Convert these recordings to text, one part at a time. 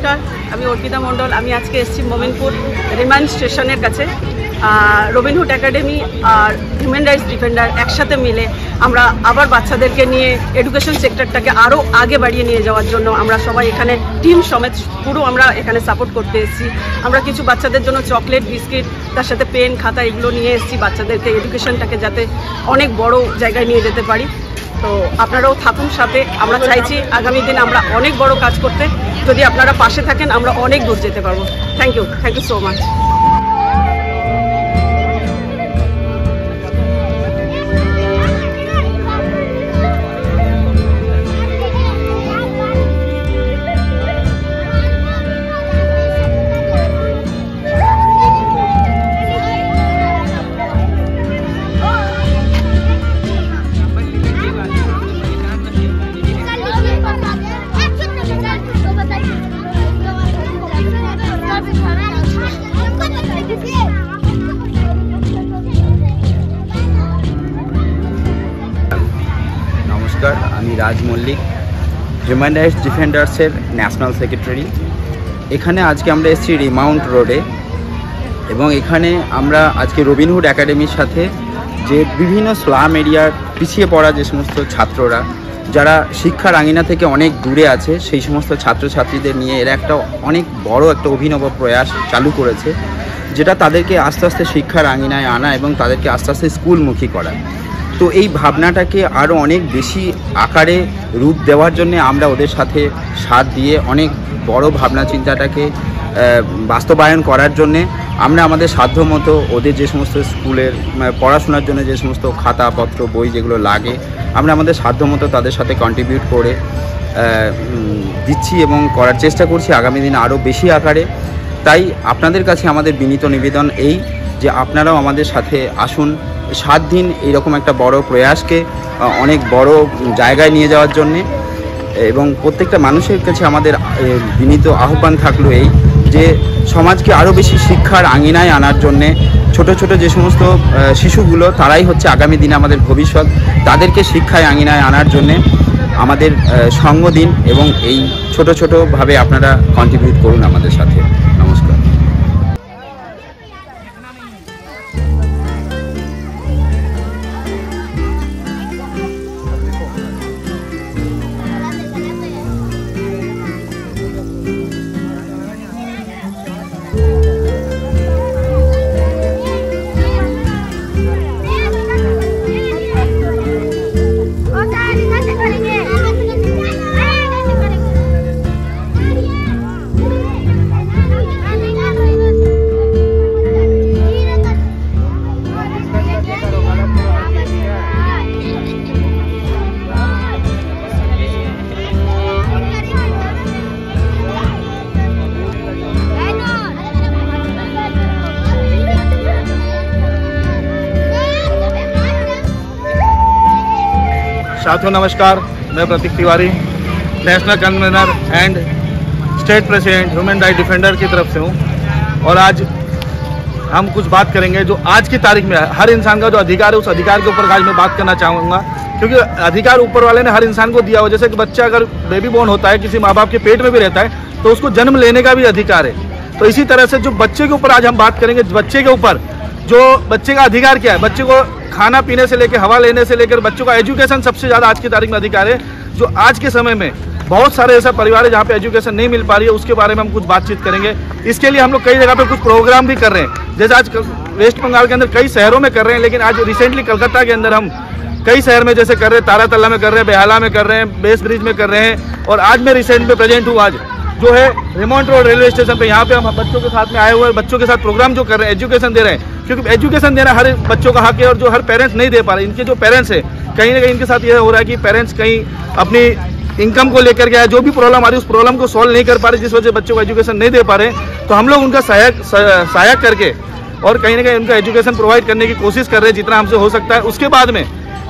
नमस्कार আমি অর্পিতা মণ্ডল। আমি আজকে এসেছি মোমিনপুর রিমান্ড স্টেশনের কাছে। রবিনহুড একাডেমি আর হিউম্যান রাইটস ডিফেন্ডার একসাথে মিলে আমরা আবার বাচ্চাদেরকে নিয়ে এডুকেশন সেক্টরটাকে আরও আগে বাড়িয়ে নিয়ে যাওয়ার জন্য আমরা সবাই এখানে টিম সমেত পুরো আমরা এখানে সাপোর্ট করতে এসেছি। আমরা কিছু বাচ্চাদের জন্য চকলেট, বিস্কিট, তার সাথে পেন, খাতা এগুলো নিয়ে এসেছি বাচ্চাদেরকে এডুকেশনটাকে যাতে অনেক বড় জায়গায় নিয়ে যেতে পারি। তো আপনারাও থাকুন সাথে। আমরা চাইছি আগামী দিনে আমরা অনেক বড় কাজ করতে। যদি আপনারা পাশে থাকেন আমরা অনেক দূর যেতে পারবো। Thank you so much. नमस्कार, আমি রাজ মল্লিক, হিউম্যান রাইটস ডিফেন্ডার্সের ন্যাশনাল সেক্রেটারি। এখানে আজকে আমরা এসেছি রিমাউন্ট রোডে এবং এখানে আমরা আজকে রবিনহুড একাডেমির সাথে যে বিভিন্ন স্লাম এরিয়ার পিছিয়ে পড়া যে সমস্ত ছাত্ররা যারা শিক্ষার আঙিনা থেকে অনেক দূরে আছে সেই সমস্ত ছাত্রছাত্রীদের নিয়ে এরা একটা অনেক বড় একটা অভিনব প্রয়াস চালু করেছে, যেটা তাদেরকে আস্তে আস্তে শিক্ষার আঙিনায় আনা এবং তাদেরকে আস্তে আস্তে স্কুলমুখী করা। তো এই ভাবনাটাকে আরও অনেক বেশি আকারে রূপ দেওয়ার জন্য আমরা ওদের সাথে সাথ দিয়ে অনেক বড় ভাবনা চিন্তাটাকে বাস্তবায়ন করার জন্যে আমরা আমাদের সাধ্যমতো ওদের যে সমস্ত স্কুলের পড়াশোনার জন্য যে সমস্ত খাতাপত্র, বই যেগুলো লাগে আমরা আমাদের সাধ্যমতো তাদের সাথে কন্ট্রিবিউট করে দিচ্ছি এবং করার চেষ্টা করছি আগামী দিনে আরও বেশি আকারে। তাই আপনাদের কাছে আমাদের বিনীত নিবেদন এই যে আপনারাও আমাদের সাথে আসুন 7 দিন এইরকম একটা বড় প্রয়াসকে অনেক বড় জায়গায় নিয়ে যাওয়ার জন্যে। এবং প্রত্যেকটা মানুষের কাছে আমাদের বিনীত আহ্বান থাকলো এই যে সমাজকে আরও বেশি শিক্ষার আঙিনায় আনার জন্যে ছোট ছোট যে সমস্ত শিশুগুলো তারাই হচ্ছে আগামী দিনে আমাদের ভবিষ্যৎ, তাদেরকে শিক্ষায় আঙিনায় আনার জন্যে আমাদের সঙ্গ দিন এবং এই ছোট ছোটোভাবে আপনারা কন্ট্রিবিউট করুন আমাদের সাথে। নমস্কার। साथियों नमस्कार, मैं Pratik Tiwari, national convener and state president human right defender की तरफ से हूँ। और आज हम कुछ बात करेंगे जो आज की तारीख में हर इंसान का जो अधिकार है उस अधिकार के ऊपर आज मैं बात करना चाहूँगा, क्योंकि अधिकार ऊपर वाले ने हर इंसान को दिया हो। जैसे कि बच्चा अगर बेबी बोर्न होता है किसी माँ बाप के पेट में भी रहता है तो उसको जन्म लेने का भी अधिकार है। तो इसी तरह से जो बच्चे के ऊपर आज हम बात करेंगे, बच्चे के ऊपर जो बच्चे का अधिकार क्या है, बच्चे को खाना पीने से लेकर हवा लेने से लेकर बच्चों का एजुकेशन सबसे ज़्यादा आज की तारीख में अधिकार है। जो आज के समय में बहुत सारे ऐसा परिवार है जहाँ पे एजुकेशन नहीं मिल पा रही है, उसके बारे में हम कुछ बातचीत करेंगे। इसके लिए हम लोग कई जगह पे कुछ प्रोग्राम भी कर रहे हैं, जैसे आज वेस्ट बंगाल के अंदर कई शहरों में कर रहे हैं, लेकिन आज रिसेंटली कलकत्ता के अंदर हम कई शहर में जैसे कर रहे हैं, तारातल्ला में कर रहे हैं, बेहाला में कर रहे हैं, बेस ब्रिज में कर रहे हैं। और आज मैं रिसेंट में प्रेजेंट हूँ आज जो है रिमाउंट रोड रेलवे स्टेशन पे। यहाँ पे हम बच्चों के साथ में आए हुए बच्चों के साथ प्रोग्राम जो कर रहे हैं, एजुकेशन दे रहे हैं, क्योंकि एजुकेशन देना हर बच्चों का हक है और जो हर पेरेंट्स नहीं दे पा रहे। इनके जो पेरेंट्स है कहीं ना कहीं इनके साथ ये हो रहा है कि पेरेंट्स कहीं अपनी इनकम को लेकर के जो भी प्रॉब्लम आ रही है उस प्रॉब्लम को सॉल्व नहीं कर पा रहे, जिस वजह से बच्चों को एजुकेशन नहीं दे पा रहे। तो हम लोग उनका सहायक करके और कहीं ना कहीं उनका एजुकेशन प्रोवाइड करने की कोशिश कर रहे हैं जितना हमसे हो सकता है। उसके बाद में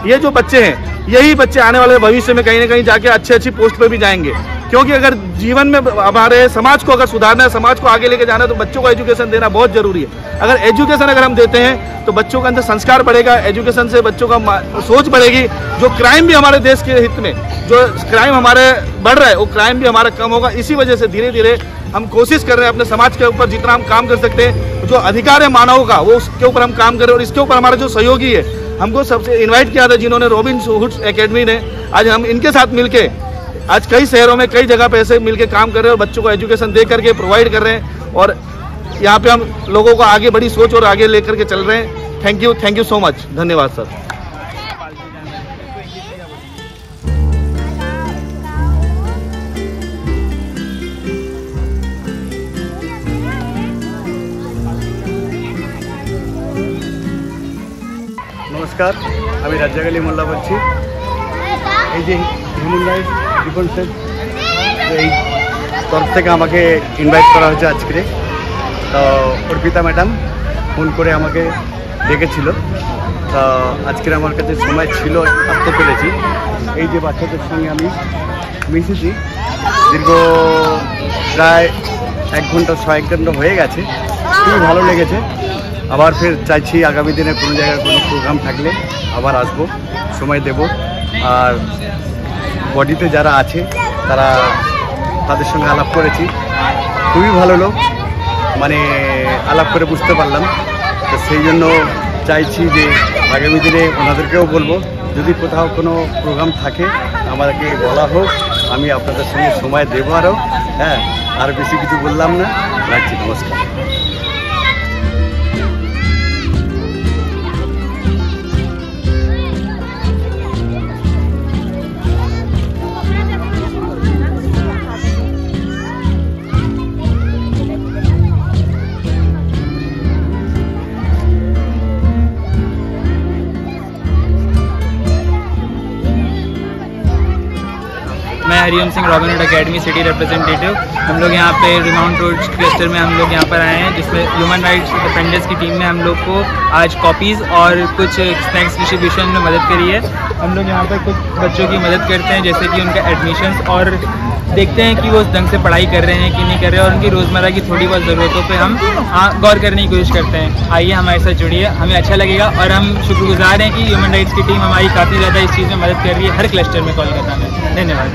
ये जो बच्चे हैं यही बच्चे आने वाले भविष्य में कहीं ना कहीं जाके अच्छी पोस्ट पे भी जाएंगे, क्योंकि अगर जीवन में हमारे समाज को अगर सुधारना है, समाज को आगे लेके जाना है, तो बच्चों को एजुकेशन देना बहुत जरूरी है। अगर एजुकेशन अगर हम देते हैं तो बच्चों के अंदर संस्कार बढ़ेगा, एजुकेशन से बच्चों का सोच बढ़ेगी। जो क्राइम भी हमारे देश के हित में जो क्राइम हमारे बढ़ रहा है वो क्राइम भी हमारा कम होगा। इसी वजह से धीरे धीरे हम कोशिश कर रहे हैं अपने समाज के ऊपर जितना हम काम कर सकते हैं, जो अधिकार है मानव का वो उसके ऊपर हम काम कर रहे हैं। और इसके ऊपर हमारे जो सहयोगी है, हमको सबसे इनवाइट किया था जिन्होंने रॉबिनहुड एकेडमी ने, आज हम इनके साथ मिलके आज कई शहरों में कई जगह पे ऐसे मिलके काम कर रहे हैं और बच्चों को एजुकेशन दे करके प्रोवाइड कर रहे हैं। और यहाँ पे हम लोगों को आगे बड़ी सोच और आगे लेकर के चल रहे हैं। Thank you so much. धन्यवाद सर। नमस्कार, আমি রাজ্জাক আলী মোল্লা বলছি। এই যে হিউম্যান রাইটস ডিফেন্সের এই তরফ থেকে আমাকে ইনভাইট করা হয়েছে আজকে। তো অর্পিতা ম্যাডাম ফোন করে আমাকে ডেকেছিল। তো আজকে আমার কাছে সময় ছিল, আসতে পেরেছি। এই যে বাচ্চাদের সঙ্গে আমি মিশেছি, দীর্ঘ প্রায় 1 ঘন্টা 1 ঘন্টা হয়ে গেছে। খুবই ভালো লেগেছে। আবার ফের চাইছি আগামী দিনে কোনো জায়গায় কোনো প্রোগ্রাম থাকলে আবার আসবো, সময় দেব। আর বডিতে যারা আছে তাদের সঙ্গে আলাপ করেছি, খুবই ভালো লোক, মানে আলাপ করে বুঝতে পারলাম। তো সেই জন্য চাইছি যে আগামী দিনে ওনাদেরকেও বলবো যদি কোথাও কোনো প্রোগ্রাম থাকে আমাদেরকে বলা হোক, আমি আপনাদের সঙ্গে সময় দেবো আরও। হ্যাঁ, আর বেশি কিছু বললাম না, রাখছি। নমস্কার। मैं Hariom Singh, Robinhood academy city representative. हम लोग यहाँ पे रिमाउंट रोड क्लस्टर में हम लोग यहाँ पर आए हैं, जिसमें ह्यूमन राइट्स डिफेंडर्स की टीम में हम लोग को आज कॉपीज़ और कुछ स्नैक्स डिस्ट्रीब्यूशन में मदद करी है। हम लोग यहाँ पर कुछ बच्चों की मदद करते हैं, जैसे कि उनका एडमिशन्स, और देखते हैं कि वो ढंग से पढ़ाई कर रहे हैं कि नहीं कर रहे हैं, और उनकी रोज़मर्रा की थोड़ी बहुत ज़रूरतों पे हम गौर करने की कोशिश करते हैं। आइए हमारे साथ जुड़िए, हमें अच्छा लगेगा। और हम शुक्रगुजार हैं कि ह्यूमन राइट्स की टीम हमारी काफ़ी ज़्यादा इस चीज़ में मदद कर रही है, हर क्लस्टर में कोलकाता में। धन्यवाद।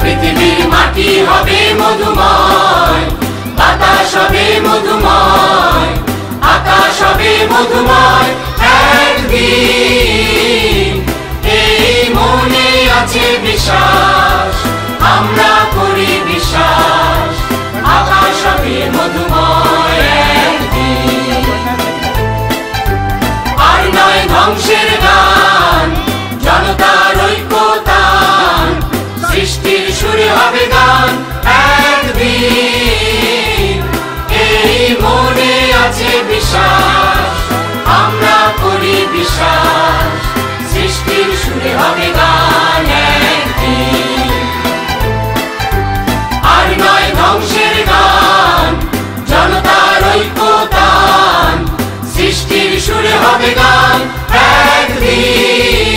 পৃথিবীর মাটি হবে মধুময়, বাতাস হবে মধুময়, আকাশ হবে মধুময় একদিন। এই মনে আছে বিশ্বাস, আমরা করি বিশ্বাস, আকাশ হবে মধুময় একদিন। আর নয় ধ্বংসের গান, জনতার ঐক্যতান, সৃষ্টির সুরে হবে গান একদিন। এই মনে আছে বিশ্বাস, আমরা করি বিশ্বাস, সৃষ্টির সুরে হবে গান একদিন। আর নয় ধ্বংসের গান, জনতার ঐক্যতান, সৃষ্টির সুরে হবে গান একদিন।